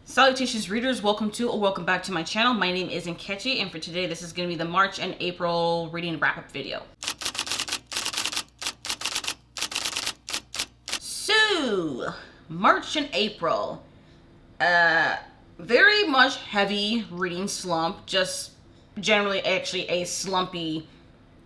Salutations readers, welcome to or welcome back to my channel. My name is Nkechi, and for today this is going to be the March and April reading wrap-up video. So, March and April. Very much heavy reading slump, just generally actually a slumpy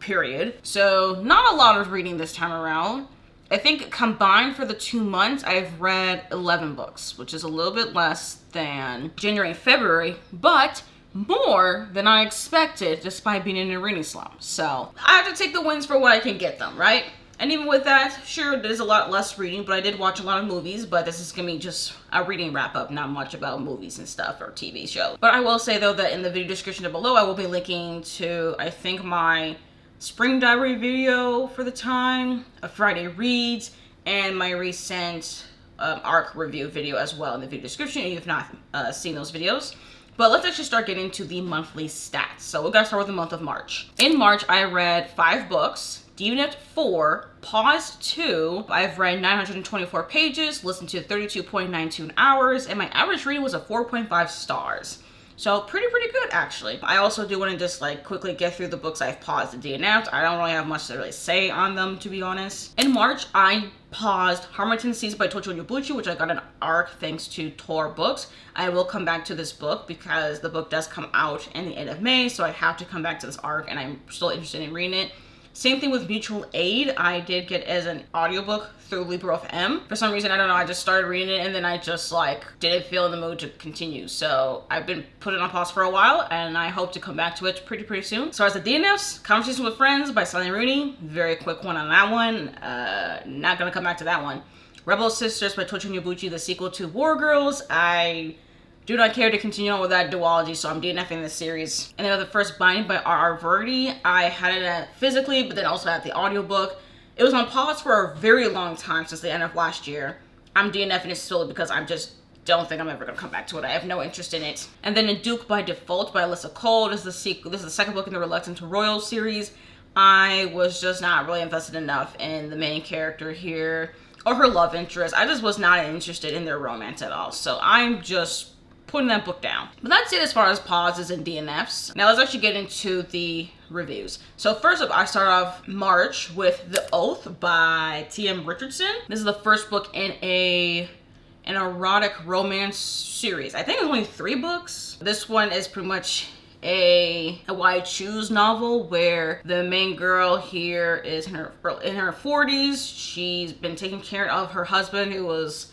period. So, not a lot of reading this time around. I think combined for the 2 months, I've read 11 books, which is a little bit less than January and February, but more than I expected despite being in a reading slump. So I have to take the wins for what I can get them, right? And even with that, sure, there's a lot less reading, but I did watch a lot of movies, but this is gonna be just a reading wrap up, not much about movies and stuff or TV shows. But I will say though that in the video description below, I will be linking to, I think, my spring diary video for the time, a Friday reads, and my recent ARC review video as well in the video description if you've not seen those videos. But let's actually start getting into the monthly stats. So we're gonna start with the month of March. In March, I read 5 books, DNFs 4, paused 2. I've read 924 pages, listened to 32.92 hours, and my average reading was a 4.5 stars. So pretty good actually. I also do want to just like quickly get through the books I've paused the DNFs. I don't really have much to really say on them, to be honest. In March, I paused Harmattan Seas by Tocho Nobuchi, which I got an ARC thanks to Tor Books. I will come back to this book because the book does come out in the end of May, so I have to come back to this ARC and I'm still interested in reading it. Same thing with Mutual Aid. I did get as an audiobook through Libro.fm. For some reason, I don't know, I just started reading it and then I just like didn't feel in the mood to continue. So I've been putting it on pause for a while and I hope to come back to it pretty soon. As far as the DNFs, Conversation with Friends by Sally Rooney. Very quick one on that one. Not gonna come back to that one. Rebel Sisters by Tocho Nobuchi, the sequel to War Girls. I do not care to continue on with that duology, so I'm DNFing this series. And then the first binding by R.R. Verdi. I had it physically, but then also had the audiobook. It was on pause for a very long time since the end of last year. I'm DNFing it solely because I just don't think I'm ever gonna come back to it. I have no interest in it. And then in Duke by Default by Alyssa Cole. This is the second book in the Reluctant to Royal series. I was just not really invested enough in the main character here or her love interest. I just was not interested in their romance at all. So I'm just putting that book down. But that's it as far as pauses and DNFs. Now let's actually get into the reviews. So first up, I start off March with The Oath by T.M. Richardson. This is the first book in an erotic romance series. I think it's only 3 books. This one is pretty much a Why I Choose novel where the main girl here is in her 40s. She's been taking care of her husband who has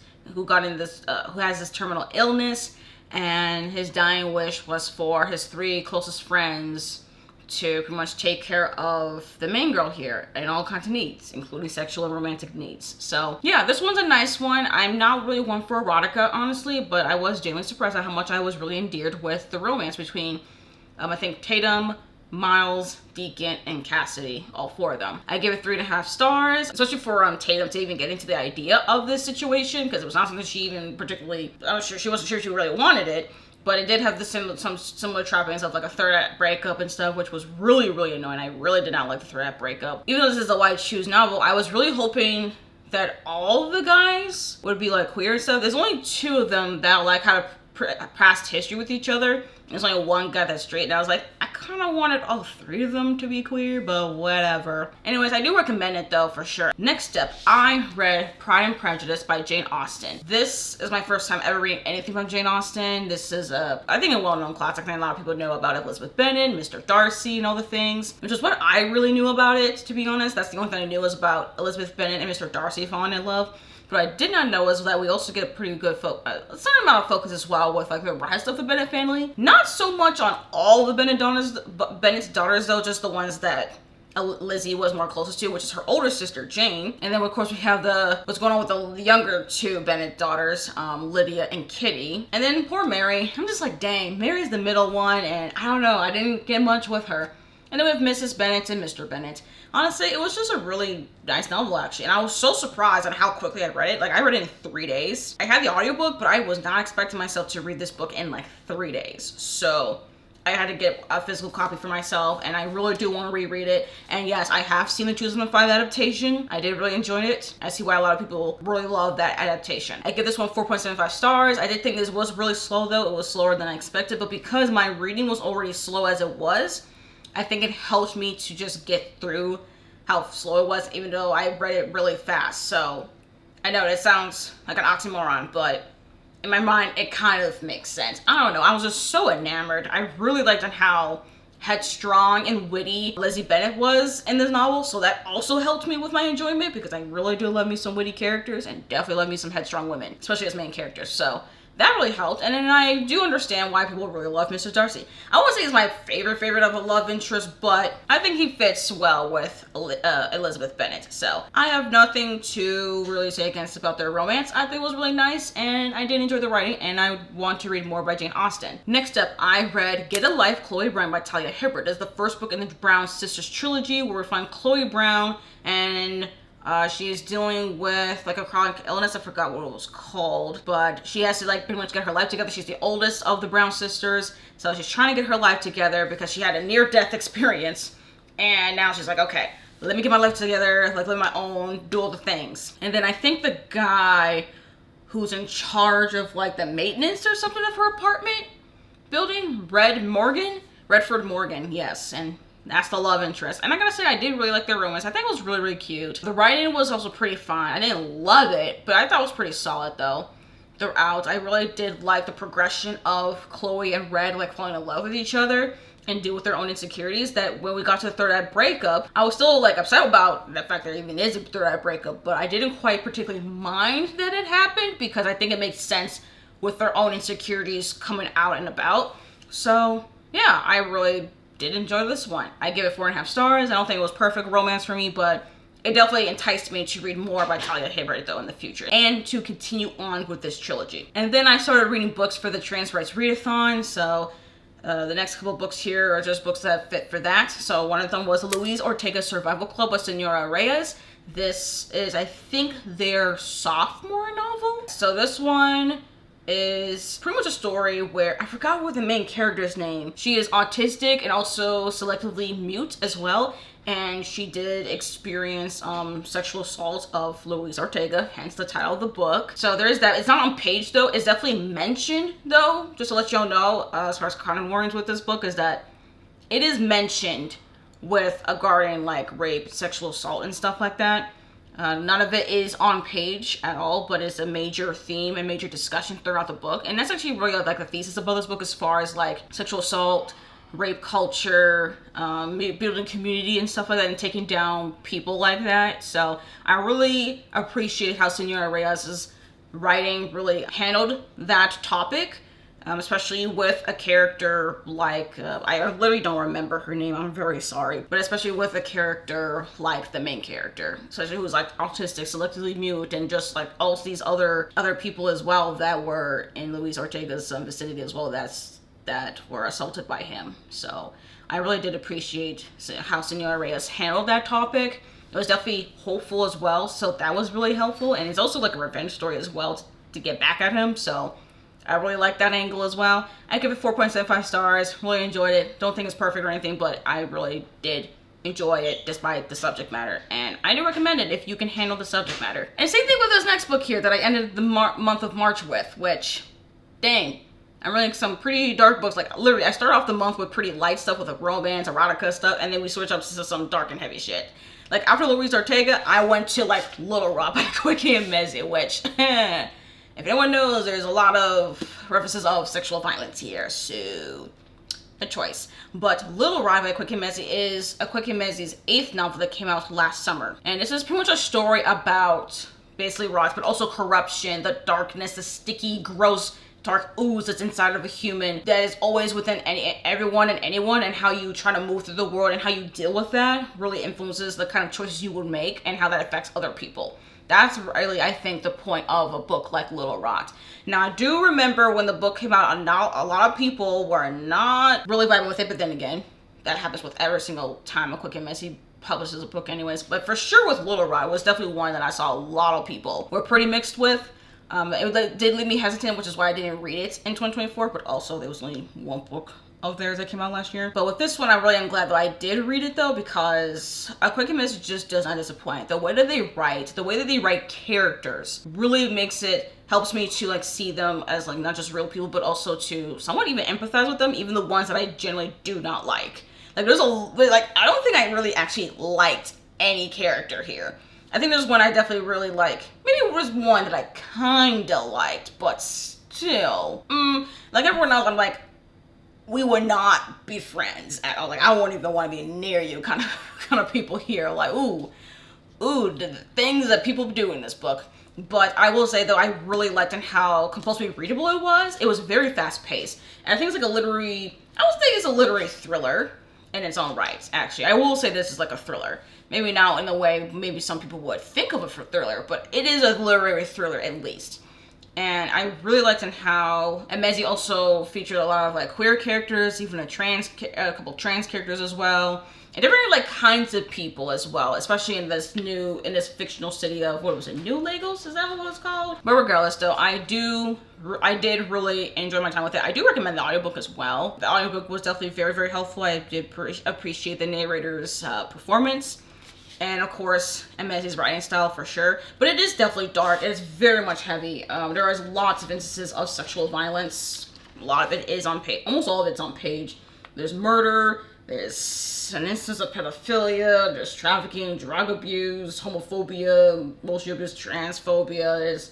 this terminal illness. And his dying wish was for his 3 closest friends to pretty much take care of the main girl here and all kinds of needs, including sexual and romantic needs. So yeah, this one's a nice one. I'm not really one for erotica, honestly, but I was genuinely surprised at how much I was really endeared with the romance between, I think, Tatum, Miles, Deacon, and Cassidy, all 4 of them. I gave it 3.5 stars, especially for Tatum to even get into the idea of this situation, because it was not something she even particularly, she wasn't sure she really wanted it, but it did have some similar trappings of like a 3rd act breakup and stuff, which was really annoying. I really did not like the 3rd act breakup. Even though this is a Why I Choose novel, I was really hoping that all of the guys would be like queer and stuff. There's only 2 of them that like had a past history with each other. There's only 1 guy that's straight, and I was like, I kind of wanted all 3 of them to be queer, but whatever. Anyways, I do recommend it though, for sure. Next up, I read Pride and Prejudice by Jane Austen. This is my first time ever reading anything from Jane Austen. This is I think a well-known classic, and a lot of people know about Elizabeth Bennet, Mr. Darcy, and all the things, which is what I really knew about it, to be honest. That's the only thing I knew was about Elizabeth Bennet and Mr. Darcy falling in love. What I did not know was that we also get a pretty good a certain amount of focus as well with like the rest of the Bennet family. Not so much on all the Bennet's daughters though, just the ones that Lizzie was more closest to, which is her older sister Jane. And then of course we have what's going on with the younger 2 Bennet daughters, Lydia and Kitty. And then poor Mary. I'm just like, dang, Mary's the middle one, and I don't know, I didn't get much with her. And then we have Mrs. Bennet and Mr. Bennet. Honestly, it was just a really nice novel, actually. And I was so surprised on how quickly I read it. Like, I read it in 3 days. I had the audiobook, but I was not expecting myself to read this book in, like, 3 days. So, I had to get a physical copy for myself, and I really do want to reread it. And yes, I have seen the 2005 adaptation. I did really enjoy it. I see why a lot of people really love that adaptation. I give this one 4.75 stars. I did think this was really slow though. It was slower than I expected, but because my reading was already slow as it was, I think it helped me to just get through how slow it was, even though I read it really fast. So I know that sounds like an oxymoron, but in my mind, it kind of makes sense. I don't know. I was just so enamored. I really liked on how headstrong and witty Lizzie Bennet was in this novel. So that also helped me with my enjoyment, because I really do love me some witty characters and definitely love me some headstrong women, especially as main characters. So that really helped. And then I do understand why people really love Mr. Darcy. I won't say he's my favorite of a love interest, but I think he fits well with Elizabeth Bennet. So I have nothing to really say against about their romance. I think it was really nice, and I did enjoy the writing, and I want to read more by Jane Austen. Next up, I read Get a Life, Chloe Brown by Talia Hibbert. It's the first book in the Brown Sisters trilogy, where we find Chloe Brown, and she is dealing with like a chronic illness. I forgot what it was called, but she has to like pretty much get her life together. She's the oldest of the Brown sisters, so she's trying to get her life together because she had a near-death experience, and now she's like, okay, let me get my life together, like live my own, do all the things. And then I think the guy who's in charge of like the maintenance or something of her apartment building, Redford Morgan, yes, and that's the love interest. And I gotta say, I did really like their romance. I think it was really, really cute. The writing was also pretty fine. I didn't love it, but I thought it was pretty solid though throughout. I really did like the progression of Chloe and Red like falling in love with each other and deal with their own insecurities. That when we got to the third act breakup, I was still like upset about the fact that it even is a third act breakup, but I didn't quite particularly mind that it happened, because I think it makes sense with their own insecurities coming out and about. So yeah, I really did enjoy this one. I give it 4.5 stars. I don't think it was perfect romance for me, but it definitely enticed me to read more by Talia Hibbert though in the future, and to continue on with this trilogy. And then I started reading books for the Trans Rights Readathon, so the next couple books here are just books that fit for that. So one of them was Louise Ortega's Survival Club by Senora Reyes. This is, I think, their sophomore novel. So this one is pretty much a story where I forgot what the main character's name. She is autistic and also selectively mute as well, and she did experience sexual assault of Louise Ortega, hence the title of the book. So there is that. It's not on page though. It's definitely mentioned though, just to let y'all know, as far as content warnings with this book, is that it is mentioned with a guardian like rape, sexual assault, and stuff like that. None of it is on page at all, but it's a major theme and major discussion throughout the book. And that's actually really like the thesis about this book, as far as like sexual assault, rape culture, building community and stuff like that, and taking down people like that. So I really appreciate how Senora Reyes's writing really handled that topic. Especially with a character like, I literally don't remember her name, I'm very sorry, but especially with a character like the main character, especially who's like autistic, selectively mute, and just like all these other people as well that were in Louise Ortega's vicinity as well that were assaulted by him. So I really did appreciate how Senora Reyes handled that topic. It was definitely hopeful as well, so that was really helpful, and it's also like a revenge story as well to get back at him, so I really like that angle as well. I give it 4.75 stars. Really enjoyed it. Don't think it's perfect or anything, but I really did enjoy it despite the subject matter. And I do recommend it if you can handle the subject matter. And same thing with this next book here that I ended the month of March with, which, dang, I'm reading some pretty dark books. Like literally, I started off the month with pretty light stuff with like romance, erotica stuff, and then we switch up to some dark and heavy shit. Like after Louise Ortega, I went to like Little Rock by Quickie and Mezzi, which if anyone knows, there's a lot of references of sexual violence here, so a choice. But Little Rock by Quickie Mezzi is Quickie Mezzi's 8th novel that came out last summer. And this is pretty much a story about basically rocks, but also corruption, the darkness, the sticky, gross, dark ooze that's inside of a human that is always within everyone and anyone, and how you try to move through the world and how you deal with that really influences the kind of choices you would make and how that affects other people. That's really, I think, the point of a book like Little Rot. Now, I do remember when the book came out, a lot of people were not really vibing with it, but then again, that happens with every single time a Quickie Mezzi publishes a book anyways. But for sure with Little Rot, it was definitely one that I saw a lot of people were pretty mixed with. It did leave me hesitant, which is why I didn't read it in 2024, but also there was only one book of theirs that came out last year. But with this one, I really am glad that I did read it though, because A Quick Miss just does not disappoint. The way that they write, the way that they write characters really helps me to like see them as like not just real people, but also to somewhat even empathize with them, even the ones that I generally do not like. Like I don't think I really actually liked any character here. I think there's one I definitely really like. Maybe it was one that I kinda liked, but still, like everyone else, I'm like, we would not be friends at all. Like, I won't even want to be near you kind of people here. Like, ooh, the things that people do in this book. But I will say, though, I really liked how compulsively readable it was. It was very fast-paced. And I think it's like I would say it's a literary thriller in its own right, actually. I will say this is like a thriller. Maybe not in the way maybe some people would think of a thriller, but it is a literary thriller at least. And I really liked how Emezi also featured a lot of like queer characters, even a couple trans characters as well, and different like kinds of people as well, especially in this fictional city of, what was it, New Lagos? Is that what it's called? But regardless, though, I did really enjoy my time with it. I do recommend the audiobook as well. The audiobook was definitely very, very helpful. I did appreciate the narrator's performance. And of course, Emezi's writing style for sure. But it is definitely dark. It is very much heavy. There is lots of instances of sexual violence. A lot of it is on page. Almost all of it's on page. There's murder. There's an instance of pedophilia. There's trafficking, drug abuse, homophobia, bullshit abuse, transphobia.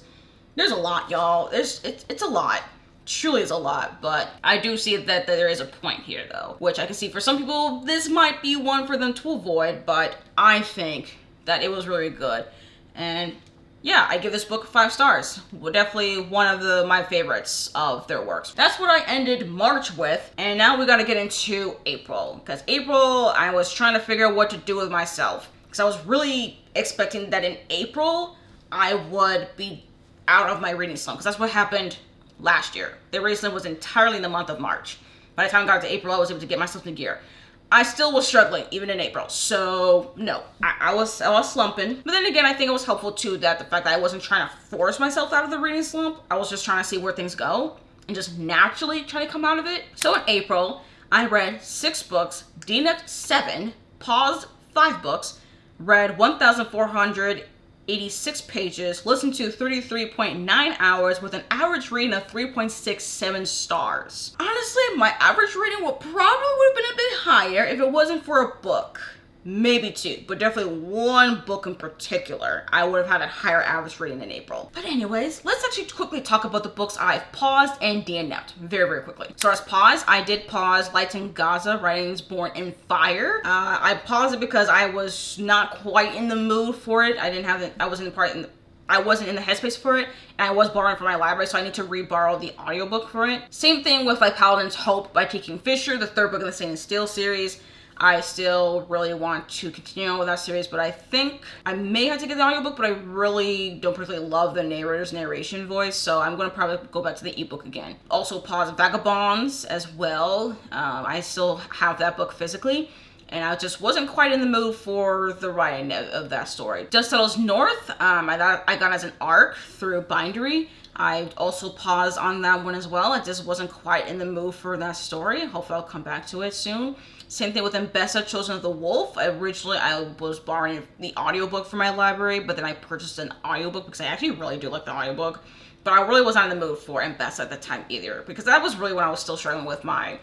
There's a lot, y'all. It's a lot. Truly is a lot, but I do see that there is a point here though, which I can see for some people this might be one for them to avoid, but I think that it was really good. And yeah, I give this book 5 stars. Definitely one of my favorites of their works. That's what I ended March with, and now we gotta get into April, because April I was trying to figure out what to do with myself, because I was really expecting that in April I would be out of my reading slump, because that's what happened last year. The reading slump was entirely in the month of March. By the time I got to April, I was able to get myself in gear. I still was struggling, even in April. So, no, I was slumping. But then again, I think it was helpful, too, that the fact that I wasn't trying to force myself out of the reading slump. I was just trying to see where things go and just naturally try to come out of it. So in April, I read 6 books, DNF'd 7, paused 5 books, read 1,486 pages, listened to 33.9 hours with an average rating of 3.67 stars. Honestly, my average rating would have been a bit higher if it wasn't for a book. Maybe 2, but definitely one book in particular, I would have had a higher average rating in April. But anyways, let's actually quickly talk about the books I've paused and DNF'd very, very quickly. So as pause, I did pause Lights in Gaza, Writings Born in Fire. I paused it because I was not quite in the mood for it. I wasn't in the headspace for it, and I was borrowing from my library, so I need to re-borrow the audiobook for it. Same thing with like Paladin's Hope by T. Kingfisher, the 3rd book in the Stain and Steel series. I still really want to continue on with that series, but I think I may have to get the audiobook, but I really don't particularly love the narrator's narration voice, so I'm going to probably go back to the ebook again. Also pause Vagabonds as well. I still have that book physically, and I just wasn't quite in the mood for the writing of that story. Dust Settles North, I got as an arc through Bindery. I also paused on that one as well. I just wasn't quite in the mood for that story. Hopefully I'll come back to it soon. Same thing with Mbessa, Chosen of the Wolf. Originally, I was borrowing the audiobook from my library, but then I purchased an audiobook because I actually really do like the audiobook. But I really was not in the mood for Mbessa at the time either, because that was really when I was still struggling with if I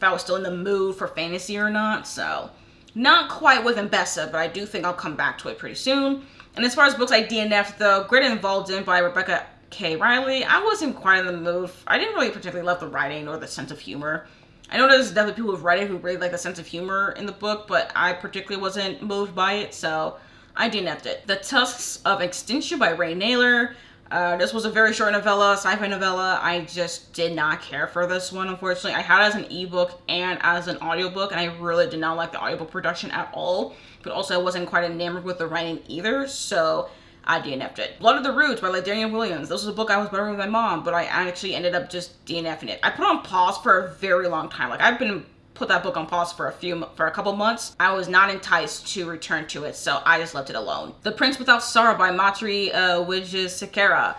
was still in the mood for fantasy or not. So, not quite with Mbessa, but I do think I'll come back to it pretty soon. And as far as books I DNF'd, though, Great Involved In by Rebecca K. Riley, I wasn't quite in the mood. I didn't really particularly love the writing or the sense of humor. I know there's definitely people who've read it who really like the sense of humor in the book, but I particularly wasn't moved by it, so I DNF'd it. The Tusks of Extinction by Ray Naylor. This was a very short novella, sci-fi novella. I just did not care for this one, unfortunately. I had it as an ebook and as an audiobook, and I really did not like the audiobook production at all, but also I wasn't quite enamored with the writing either, so I DNF'd it. Blood of the Roots by Ladarian Williams. This was a book I was borrowing with my mom, but I actually ended up just DNFing it. I put it on pause for a very long time. Like, I've been put that book on pause for a couple months. I was not enticed to return to it, so I just left it alone. The Prince Without Sorrow by Matsuri Sakara.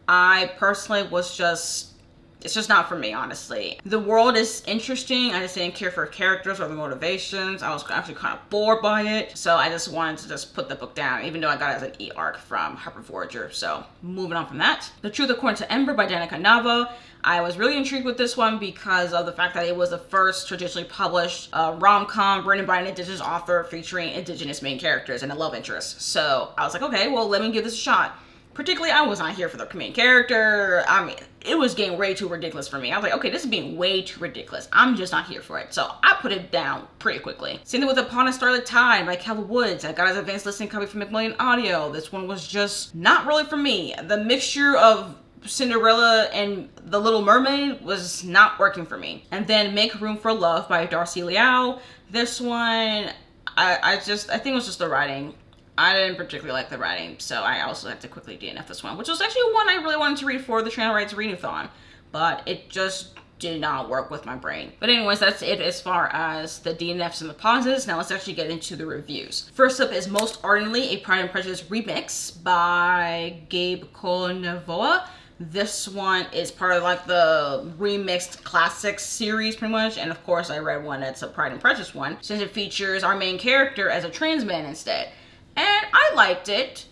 I personally was just It's just not for me, honestly. The world is interesting. I just didn't care for characters or the motivations. I was actually kind of bored by it. So I just wanted to just put the book down, even though I got it as an e-arc from Harper Voyager. So moving on from that. The Truth According to Ember by Dani. I was really intrigued with this one because of the fact that it was the first traditionally published rom-com written by an Indigenous author featuring Indigenous main characters and a love interest. So I was like, okay, well, let me give this a shot. Particularly, I was not here for the main character. I mean, it was getting way too ridiculous for me. I was like, okay, this is being way too ridiculous. I'm just not here for it. So I put it down pretty quickly. Same thing with Upon a Starlit Tide by Kel Woods. I got his advanced listening copy from Macmillan Audio. This one was just not really for me. The mixture of Cinderella and The Little Mermaid was not working for me. And then Make Room for Love by Darcy Liao. This one, I think it was just the writing. I didn't particularly like the writing, so I also had to quickly DNF this one, which was actually one I really wanted to read for the Trans Rights Readathon, but it just did not work with my brain. But anyways, that's it as far as the DNFs and the pauses. Now let's actually get into the reviews. First up is Most Ardently, a Pride and Prejudice remix by Gabe Colnevoa. This one is part of like the remixed classics series pretty much, and of course I read one that's a Pride and Prejudice one, since it features our main character as a trans man instead. And I liked it.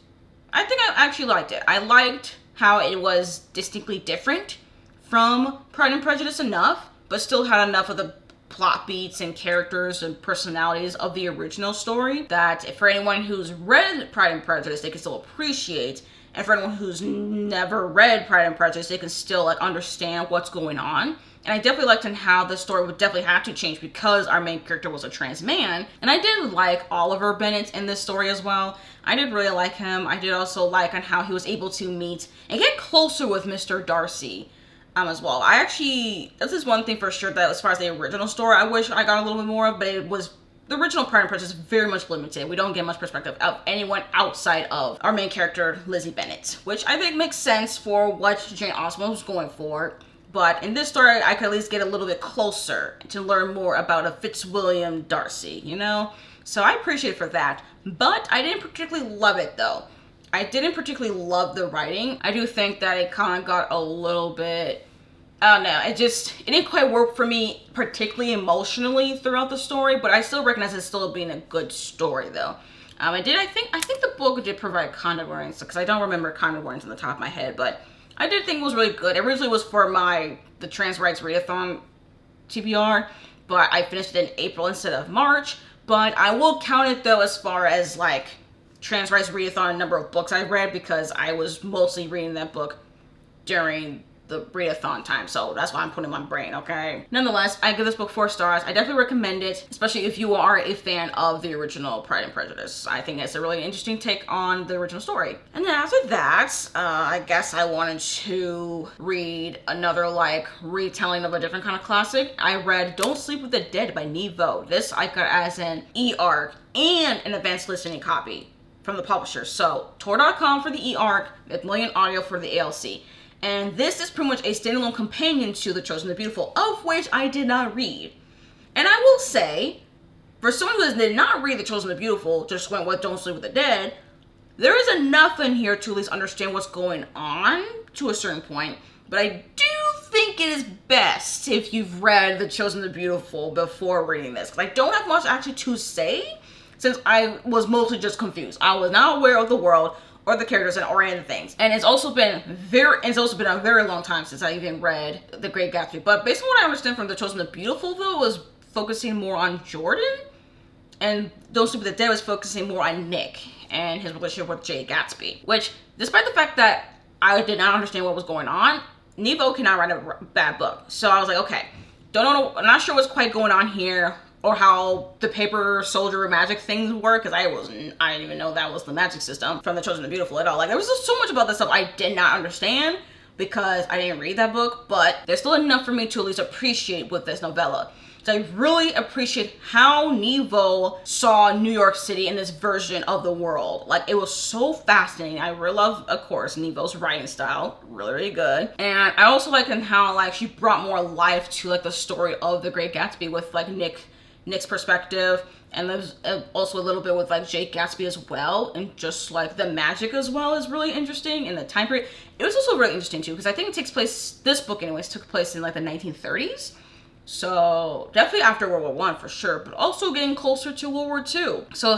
I think I actually liked it. I liked how it was distinctly different from Pride and Prejudice enough, but still had enough of the plot beats and characters and personalities of the original story that for anyone who's read Pride and Prejudice, they can still appreciate. And for anyone who's never read Pride and Prejudice, they can still like understand what's going on. And I definitely liked how the story would definitely have to change because our main character was a trans man. And I did like Oliver Bennett in this story as well. I did really like him. I did also like on how he was able to meet and get closer with Mr. Darcy as well. I actually, this is one thing for sure that as far as the original story, I wish I got a little bit more of, but it was the original Pride and Prejudice is very much limited. We don't get much perspective of anyone outside of our main character, Lizzie Bennet, which I think makes sense for what Jane Austen was going for. But in this story, I could at least get a little bit closer to learn more about a Fitzwilliam Darcy, you know? So I appreciate it for that. But I didn't particularly love it, though. I didn't particularly love the writing. I do think that it kind of got a little bit, I don't know, it didn't quite work for me, particularly emotionally throughout the story, but I still recognize it still being a good story, though. I think the book did provide content warnings, because I don't remember content warnings on the top of my head, but I did think it was really good. It originally was for the Trans Rights Readathon TBR, but I finished it in April instead of March. But I will count it though as far as like Trans Rights Readathon number of books I've read, because I was mostly reading that book during the readathon time, so that's why I'm putting my brain, okay? Nonetheless, I give this book 4 stars. I definitely recommend it, especially if you are a fan of the original Pride and Prejudice. I think it's a really interesting take on the original story. And then after that, I guess I wanted to read another like retelling of a different kind of classic. I read Don't Sleep with the Dead by Nevo. This I got as an e-arc and an advanced listening copy from the publisher. So Tor.com for the e-arc, Macmillan Audio for the ALC. And this is pretty much a standalone companion to The Chosen the Beautiful, of which I did not read. And I will say, for someone who did not read The Chosen the Beautiful, just went with Don't Sleep with the Dead, there is enough in here to at least understand what's going on to a certain point. But I do think it is best if you've read The Chosen the Beautiful before reading this, because I don't have much actually to say, since I was mostly just confused. I was not aware of the world or the characters or any of the things. And it's also been a very long time since I even read The Great Gatsby. But based on what I understand from The Chosen the Beautiful, though, was focusing more on Jordan, and Don't Sleep with the Dead was focusing more on Nick and his relationship with Jay Gatsby. Which, despite the fact that I did not understand what was going on, Nevo cannot write a bad book. So I was like, okay, I'm not sure what's quite going on here, or how the paper soldier magic things work, because I didn't even know that was the magic system from The Chosen the Beautiful at all. Like, there was just so much about this stuff I did not understand because I didn't read that book, but there's still enough for me to at least appreciate with this novella. So I really appreciate how Nevo saw New York City in this version of the world. Like, it was so fascinating. I really love, of course, Nevo's writing style. Really, really good. And I also like how, like, she brought more life to, like, the story of The Great Gatsby with, like, Nick's perspective, And there's also a little bit with like Jake Gatsby as well, and just like the magic as well is really interesting, and the time period. It was also really interesting too, because I think it takes place, this book anyways, took place in like the 1930s. So definitely after World War One for sure, but also getting closer to World War Two. So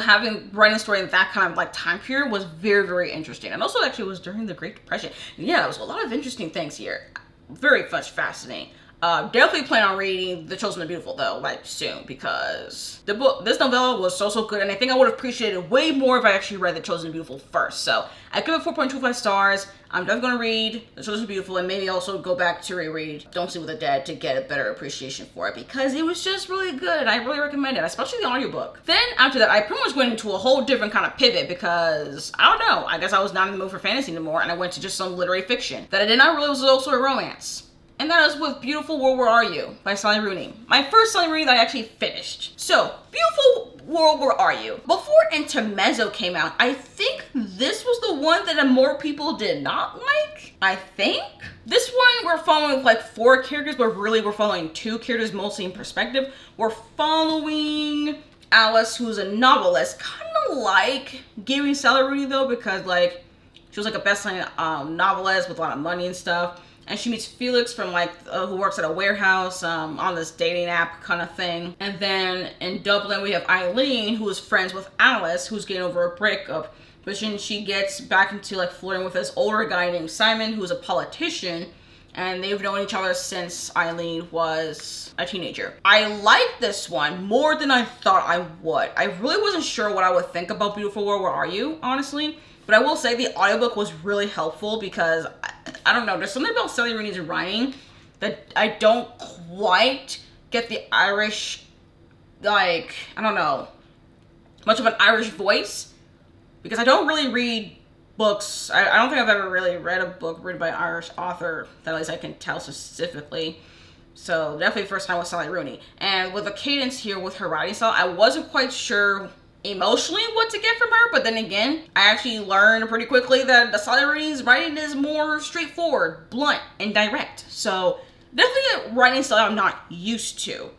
writing a story in that kind of like time period was very, very interesting. And also actually was during the Great Depression. Yeah, there was a lot of interesting things here. Very much fascinating. Definitely plan on reading The Chosen and Beautiful though, like soon, because this novella was so good, and I think I would have appreciated it way more if I actually read The Chosen and Beautiful first. So I give it 4.25 stars. I'm definitely going to read The Chosen and Beautiful, and maybe also go back to reread Don't Sleep with the Dead to get a better appreciation for it, because it was just really good, and I really recommend it, especially the audiobook. Then after that, I pretty much went into a whole different kind of pivot, because I don't know, I guess I was not in the mood for fantasy anymore, and I went to just some literary fiction that I did not realize was also a romance. And that is with Beautiful World, Where Are You? By Sally Rooney. My first Sally Rooney that I actually finished. So, Beautiful World, Where Are You? Before Intermezzo came out, I think this was the one that more people did not like. I think. This one we're following like 4 characters, but really we're following 2 characters, mostly in perspective. We're following Alice, who's a novelist, kind of like giving Sally Rooney though, because like she was like a best-selling novelist with a lot of money and stuff. And she meets Felix from like, who works at a warehouse on this dating app kind of thing. And then in Dublin, we have Eileen, who is friends with Alice, who's getting over a breakup. But then she gets back into like flirting with this older guy named Simon, who's a politician. And they've known each other since Eileen was a teenager. I like this one more than I thought I would. I really wasn't sure what I would think about Beautiful World, Where Are You, honestly. But I will say the audiobook was really helpful, because I don't know, there's something about Sally Rooney's writing that I don't quite get the Irish, like, I don't know, much of an Irish voice, because I don't really read books. I don't think I've ever really read a book written by an Irish author that at least I can tell specifically. So definitely first time with Sally Rooney. And with the cadence here with her writing style, I wasn't quite sure emotionally what to get from her, but then again, I actually learned pretty quickly that the Sally Rooney's writing is more straightforward, blunt, and direct. So definitely a writing style I'm not used to.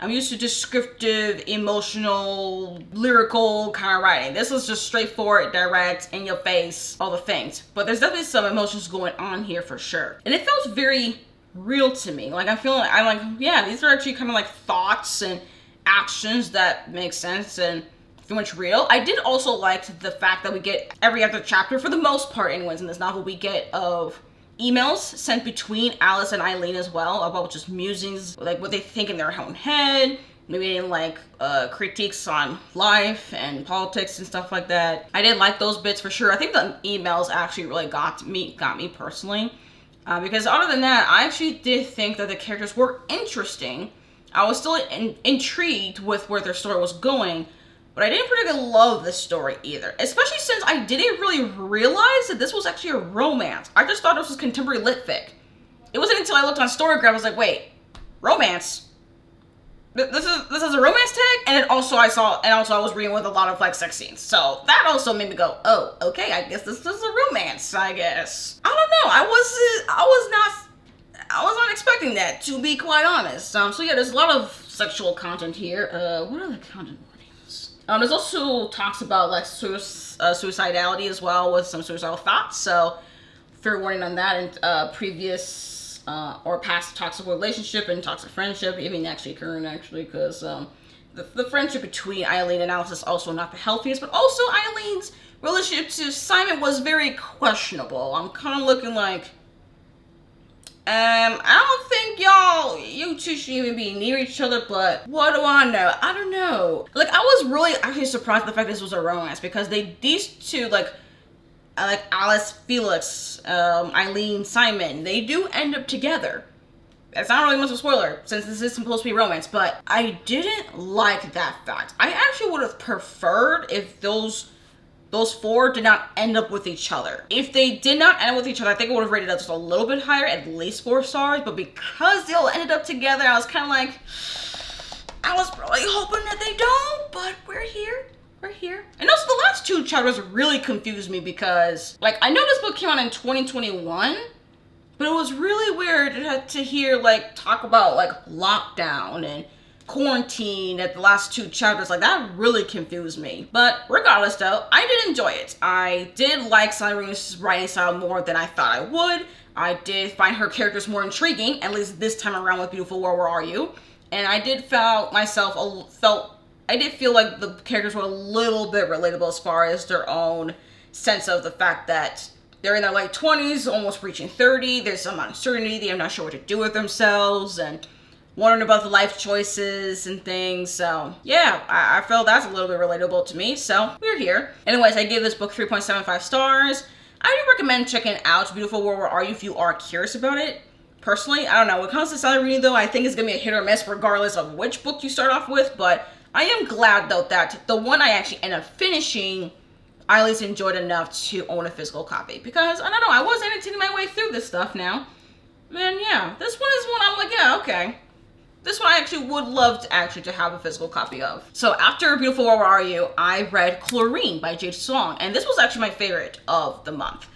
I'm used to descriptive, emotional, lyrical kind of writing. This is just straightforward, direct, in your face, all the things. But there's definitely some emotions going on here for sure. And it felt very real to me. Like I'm like, yeah, these are actually kind of like thoughts and actions that make sense and very much real. I did also like the fact that we get every other chapter, for the most part anyways, in this novel, we get of emails sent between Alice and Eileen as well, about just musings, like what they think in their own head, maybe like critiques on life and politics and stuff like that. I did like those bits for sure. I think the emails actually really got me personally, because other than that, I actually did think that the characters were interesting. I was still intrigued with where their story was going, but I didn't particularly love this story either, especially since I didn't really realize that this was actually a romance. I just thought this was contemporary lit fic. It wasn't until I looked on Storygraph, I was like, wait, romance? This is a romance tag? And then also I was reading with a lot of like sex scenes. So that also made me go, oh, okay, I guess this is a romance, I guess. I don't know, I was not expecting that, to be quite honest. So yeah, there's a lot of sexual content here. What other content? There's also talks about like suicidality as well, with some suicidal thoughts. So fair warning on that, and previous or past toxic relationship and toxic friendship, even actually current because the friendship between Eileen and Alice is also not the healthiest, but also Eileen's relationship to Simon was very questionable. I'm kind of looking like, I don't think you two should even be near each other, but what do I know? I don't know. Like, I was really actually surprised at the fact this was a romance, because these two, like Alice, Felix, Eileen, Simon, they do end up together. That's not really much of a spoiler, since this is supposed to be romance, but I didn't like that fact. I actually would have preferred if those 4 did not end up with each other. If they did not end up with each other, I think I would have rated it just a little bit higher, at least 4 stars. But because they all ended up together, I was kind of like, I was really hoping that they don't, but we're here. We're here. And also the last 2 chapters really confused me, because like, I know this book came out in 2021, but it was really weird to hear like talk about like lockdown and quarantine at the last 2 chapters. Like, that really confused me. But regardless though, I did enjoy it. I did like Cyrene's writing style more than I thought I would. I did find her characters more intriguing, at least this time around with Beautiful World, Where Are You? And I did feel like the characters were a little bit relatable as far as their own sense of the fact that they're in their late 20s, almost reaching 30. There's some uncertainty. They're not sure what to do with themselves and wondering about the life choices and things. So yeah, I feel that's a little bit relatable to me. So we're here. Anyways, I gave this book 3.75 stars. I do recommend checking out Beautiful World, Where Are You if you are curious about it. Personally, I don't know. When it comes to sci reading though, I think it's going to be a hit or miss regardless of which book you start off with. But I am glad though that the one I actually ended up finishing, I at least enjoyed enough to own a physical copy. Because, I don't know, I was entertaining my way through this stuff now. And yeah, this one is one I'm like, yeah, okay. This one I actually would love to have a physical copy of. So after Beautiful World, Where Are You, I read Chlorine by Jade Song, and this was actually my favorite of the month.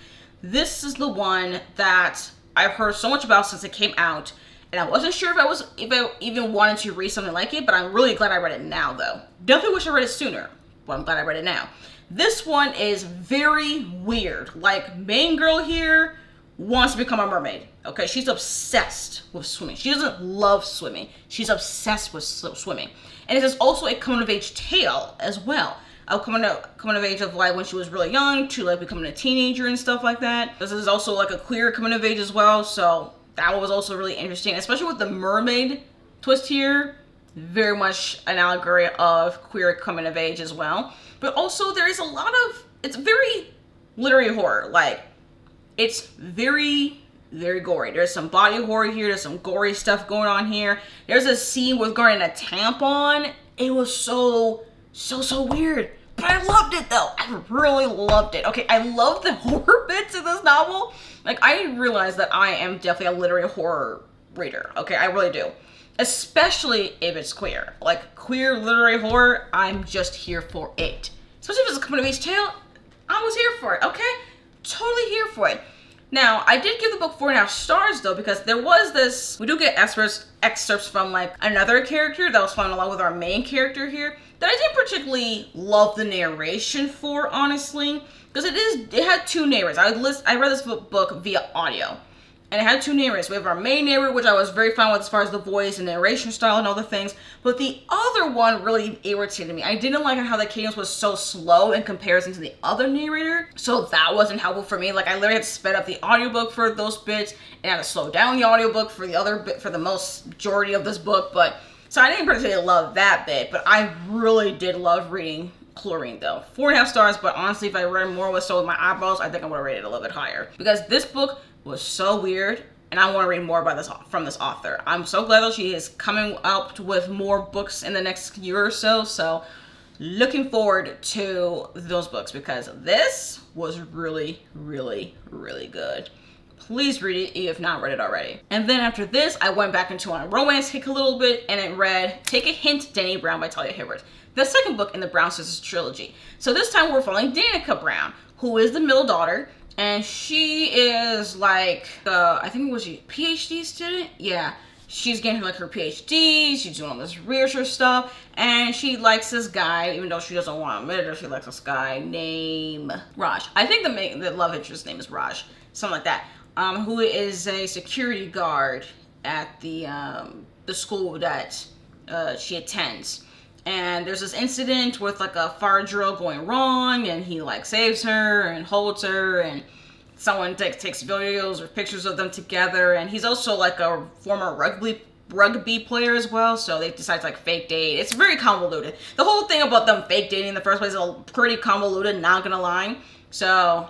This is the one that I've heard so much about since it came out, and I wasn't sure if I even wanted to read something like it, but I'm really glad I read it now though. Definitely wish I read it sooner, but I'm glad I read it now. This one is very weird. Like, main girl here wants to become a mermaid. Okay, she's obsessed with swimming. She doesn't love swimming. She's obsessed with swimming. And it is also a coming of age tale as well. Coming of age of like when she was really young to like becoming a teenager and stuff like that. This is also like a queer coming of age as well. So that was also really interesting, especially with the mermaid twist here. Very much an allegory of queer coming of age as well. But also there is a lot of, it's very literary horror. Like, it's very, very gory. There's some body horror here. There's some gory stuff going on here. There's a scene with guarding a tampon. It was so weird. But I loved it though. I really loved it. Okay, I love the horror bits in this novel. Like, I realize that I am definitely a literary horror reader. Okay, I really do. Especially if it's queer. Like, queer literary horror, I'm just here for it. Especially if it's a coming of age tale, I was here for it, okay? Totally here for it. Now, I did give the book 4.5 stars though, because there was this, we do get excerpts from like another character that was following along with our main character here that I didn't particularly love the narration for, honestly, because it had 2 narrators. I read this book via audio. And it had 2 narrators. We have our main narrator, which I was very fine with as far as the voice and narration style and all the things. But the other one really irritated me. I didn't like how the cadence was so slow in comparison to the other narrator. So that wasn't helpful for me. Like, I literally had to sped up the audiobook for those bits and I had to slow down the audiobook for the other bit, for the majority of this book. But so I didn't particularly love that bit, but I really did love reading Chlorine though. 4.5 stars, but honestly, if I read more with so with my eyeballs, I think I would have rated it a little bit higher. Because this book was so weird, and I want to read more about this from this author. I'm so glad that she is coming out with more books in the next year or so. So looking forward to those books, because this was really, really, really good. Please read it if you have not read it already. And then after this, I went back into a romance kick a little bit, and I read Take a Hint, Dani Brown by Talia Hibbert, the second book in the Brown Sisters trilogy. So this time we're following Danica Brown, who is the middle daughter. And she is like, I think it was a PhD student? Yeah, she's getting like her PhD, she's doing all this research stuff, and she likes this guy, even though she doesn't want to admit it, she likes this guy named Raj. I think the love interest name is Raj, something like that, who is a security guard at the school that she attends. And there's this incident with like a fire drill going wrong, and he like saves her and holds her, and someone takes videos or pictures of them together. And he's also like a former rugby player as well, so they decide to like fake date. It's very convoluted. The whole thing about them fake dating in the first place is pretty convoluted, not gonna lie. So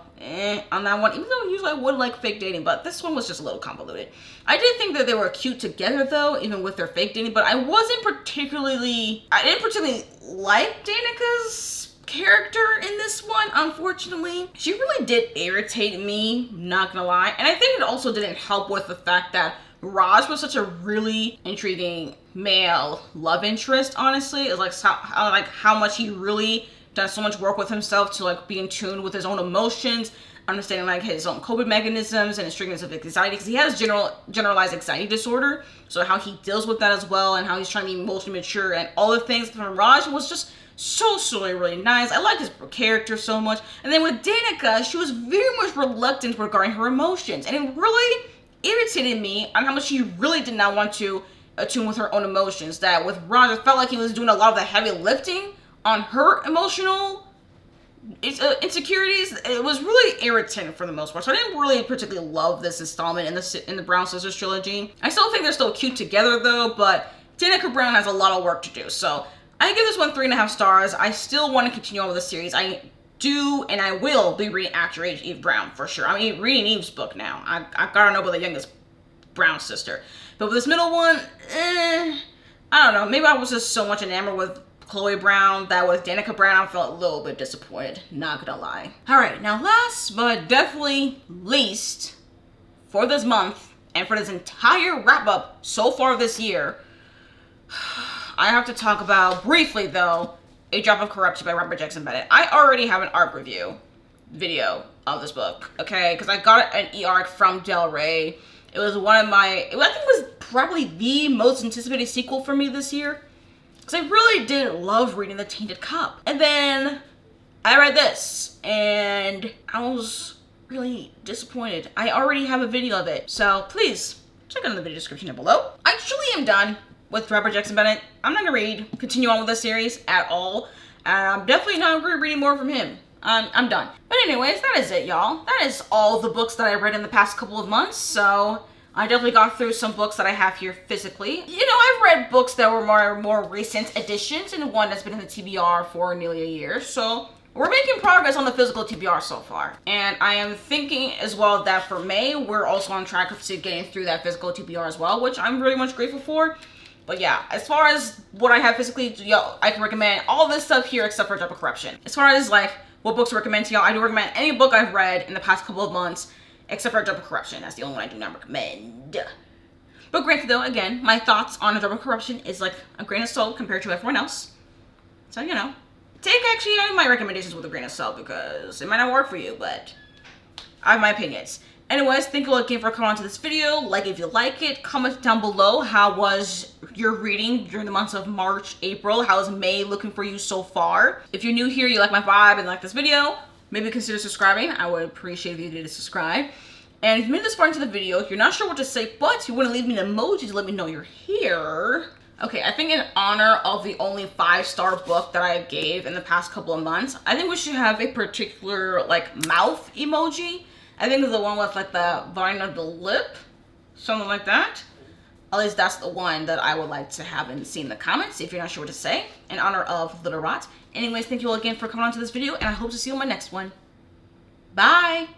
on that one, even though usually I would like fake dating, but this one was just a little convoluted. I did think that they were cute together though, even with their fake dating, but I didn't particularly like Danica's character in this one, unfortunately. She really did irritate me, not gonna lie. And I think it also didn't help with the fact that Raj was such a really intriguing male love interest, honestly. It's like how much he really done so much work with himself to like be in tune with his own emotions. understanding like his own coping mechanisms and his triggers of anxiety, because he has generalized anxiety disorder. So how he deals with that as well, and how he's trying to be emotionally mature and all the things from Raj was just so really nice. I like his character so much. And then with Danica, she was very much reluctant regarding her emotions, and it really irritated me on how much she really did not want to attune with her own emotions. That with Raj, it felt like he was doing a lot of the heavy lifting on her emotional insecurities. It was really irritating for the most part. So I didn't really particularly love this installment in the Brown Sisters trilogy. I still think they're still cute together though, but Danica Brown has a lot of work to do. So I give this one 3.5 stars. I still want to continue on with the series. I do, and I will be reading After Age Eve Brown for sure. I mean, reading Eve's book now. I gotta know about the youngest Brown sister. But with this middle one, I don't know. Maybe I was just so much enamored with Chloe Brown that with Danica Brown, I felt a little bit disappointed. Not gonna lie. Alright, now last but definitely least for this month and for this entire wrap up so far this year, I have to talk about, briefly though, A Drop of Corruption by Robert Jackson Bennett. I already have an ARC review video of this book, okay? Because I got an e-ARC from Del Rey. It was one of my, I think it was probably the most anticipated sequel for me this year. Because I really did love reading The Tainted Cup. And then I read this, and I was really disappointed. I already have a video of it, so please check out the video description down below. I truly am done with Robert Jackson Bennett. I'm not gonna continue on with this series at all. I'm definitely not gonna read more from him. I'm done. But anyways, that is it, y'all. That is all the books that I read in the past couple of months. So I definitely got through some books that I have here physically. You know, I've read books that were more recent editions, and one that's been in the TBR for nearly a year. So we're making progress on the physical TBR so far. And I am thinking as well that for May, we're also on track to getting through that physical TBR as well, which I'm really much grateful for. But yeah, as far as what I have physically, yo, I can recommend all this stuff here except for Drop of Corruption. As far as like what books to recommend to y'all, I do recommend any book I've read in the past couple of months except for Drop of Corruption. That's the only one I do not recommend. But granted though, again, my thoughts on A Drop of Corruption is like a grain of salt compared to everyone else. So, you know, take actually my recommendations with a grain of salt because it might not work for you, but I have my opinions. Anyways, thank you all again for coming on to this video. Like if you like it, comment down below how was your reading during the months of March, April. How is May looking for you so far? If you're new here, you like my vibe and like this video, maybe consider subscribing. I would appreciate if you did subscribe. And if you made this far into the video, if you're not sure what to say, but you want to leave me an emoji to let me know you're here. Okay, I think in honor of the only 5-star book that I gave in the past couple of months, I think we should have a particular like mouth emoji. I think it's the one with like the vine of the lip, something like that. At least that's the one that I would like to have and see in the comments if you're not sure what to say in honor of Little Rot. Anyways, thank you all again for coming on to this video, and I hope to see you on my next one. Bye!